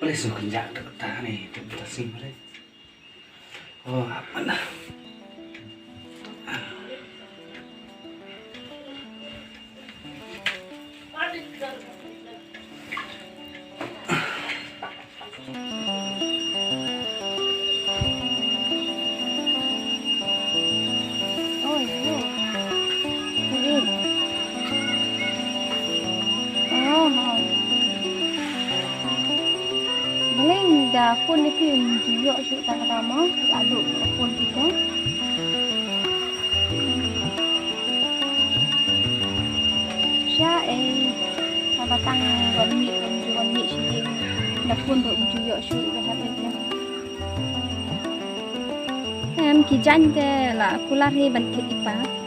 boleh suka kerja dekat nih, kita sih boleh. Oh, apa nah? Ôi, hello. Đi. Boleh dah phone ni pun juga shoot tak lama, aduk phone kita. Siya batang wan mi sih dah phone tu juga shoot dah habis dah. Em kijan te la kular hi ban kit ipa.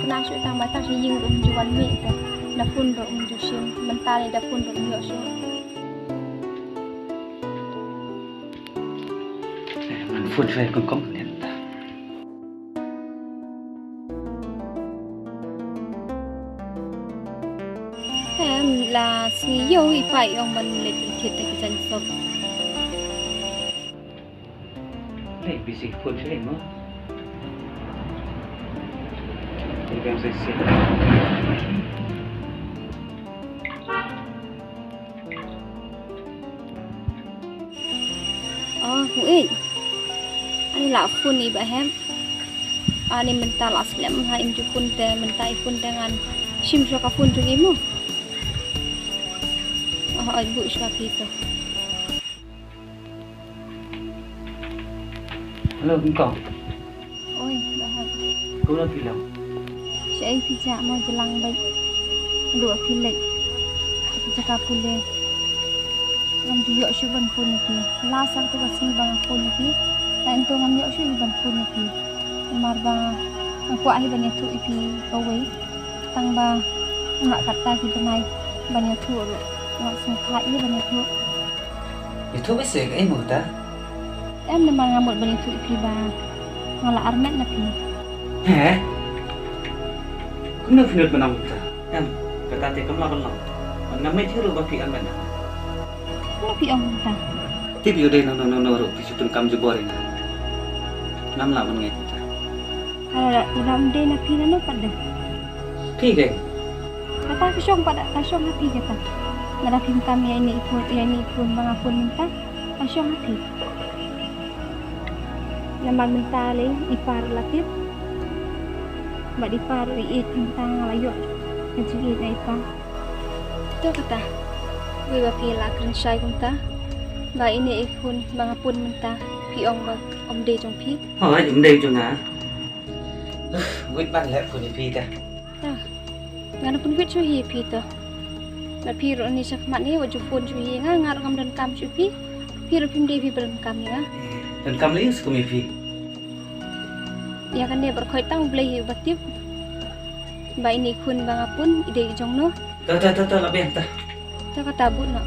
Kena syuk tang batang si ying dum juan mi te da pun do ju sim mentali da pun do yo so Mình phun về con công nhận ta. em là si yo ipa ông man le kit te kijan so Này, bị gì phun về mà? Yang saya siap. Ui. Ani la phun ni ba hem. Ani mental aslam ha im ju phun te mentai phun dengan sim so ka phun ju imu. Ai bu ska kita. Halo, engkau. Oi, dah. Kau nak bilang? Saya pijak mau jelang baik dua pilek pijak kapule ngam juyok syuban pun ni lasang tu kasih bang pun ni dan tu ngam yok syuban pun ni mar bang aku ahi banyak tu ipi kawai tang ba ngak kata ki benai banyak tu ngak sengkai ni banyak tu Itu bisa ke ibu ta? em memang ngamut banyak tu ipi ba ngala armet na pi Heh? Kau nak finut mana muka? Em, kata te kamu lakukan lau. Namai thiru bafi an mana? na pi ong ta Tibi udah no ro pisu pun kam jebore na. Nam lawan ngai ta. ala ram de na pi na no pada Pi ke? kata kasyong pada kasyong happy kata narapim kami ini ikut mga pun minta kasyong happy naman minta le ipar latip mbak ipar iit minta ngalayo ngajigit na ipa itu kata gue bapi lakren syai kunta ba ini ikun mga pun minta piong ba om de jong pi Hỏi chúng đây cho ngã. Quyết ban lẹ của Pi ta. ngana pun wit hi pi to na pi ro ni sak mat ni waju pun chu hi nga ngar kam dan kam chu pi ro pim de pi belum kam ni nga Dan kamu lihat kami Pi. ya kan dia berkaitan beli batip ba ini kun bang pun ide jong no Ta lebih ta. ta kata bu no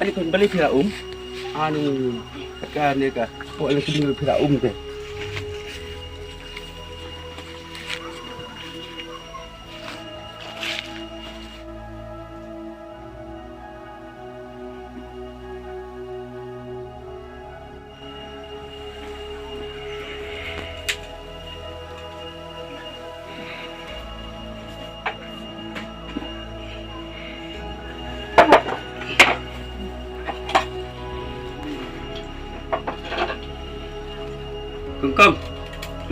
ni pen balik pira anu kan ni ka po le kini pira te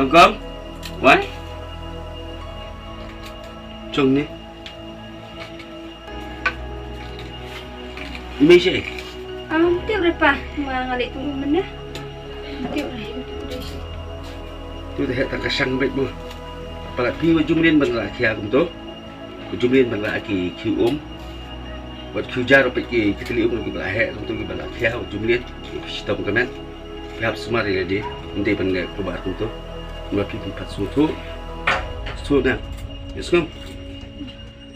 Công what chung ni mi sih Tiap berapa? Mengalir tunggu mana? Tiap tu dah tak kasang baik mu pala pi wa jumlin ban la khia kum to jumlin ban la ki khium wat khujar pe ki kitli um ki bala he kum to ki bala khia wa jumlin sitam kamen pihak semari lagi ndai ban ga kubar kum to ma pi pi pat su na yes kom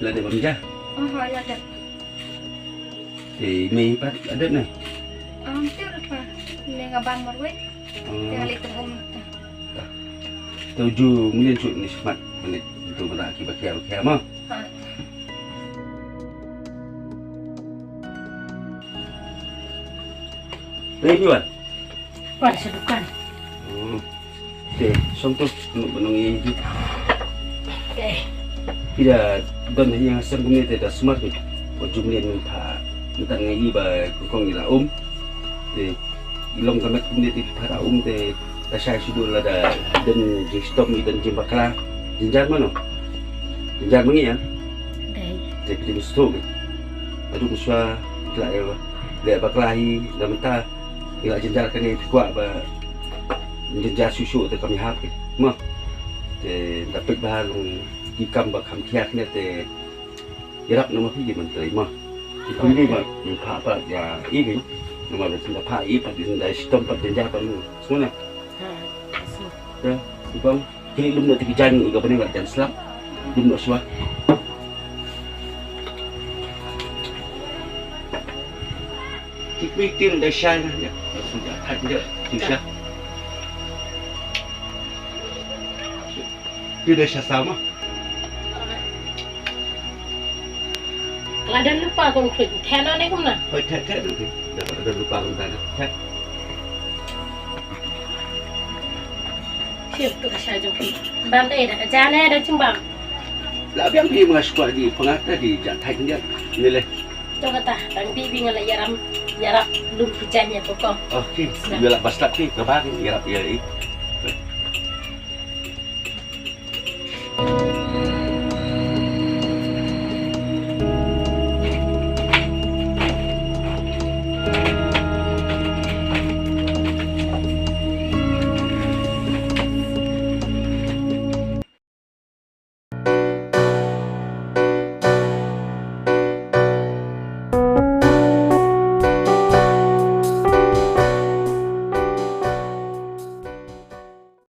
la de bamja ya ada. thì mi pat ada na Tiap berapa? Lengaban marwet. Mengalir tunggu mana? tujuh mungkin cuit ni semat menit itu mana akibat mah Ready wan? Wan sedukan. Okay, xong tu benung ini. Okay. Tidak dan yang asal kami tidak smart ni. Jumlah minta minta ngai ba kong ila Te ilong kamet kami ti para te tasay sudah ada dan jistom dan jimbakla jinjar mana? Jinjar mangi ya? Dai. Te pilih musuh. Aduh musuh lah ya. Dia baklahi dan minta ila jinjar kan ni kuat ba jinjar susu te kami hap mah. Te dapat bahalong ikam ba kam kiak ni te irap nama pi menteri mah. Itu ni mah apa ya ini nama bersenda pai pada bersenda sistem pada jinjar paling semua. Ya, bang, kini belum nak tiga jam, ikan panen tak selap, belum nak suah. Kita tim dah syai lah, ya, sudah ada, sudah. Dia dah syai sama. Ada lupa kau kerja, tenar ni kau na? Oh, tak nanti, dapat ada lupa kau tak. Siap tu kasih aja. Bang tu ada jana ada cimbang. Lah biang pi mengasuk di pengata di jatai dia nilai. Tu kata, bang bibi ngalah yarap lum kerjanya pokok. Okey, bila pas lagi ke bang yarap ya.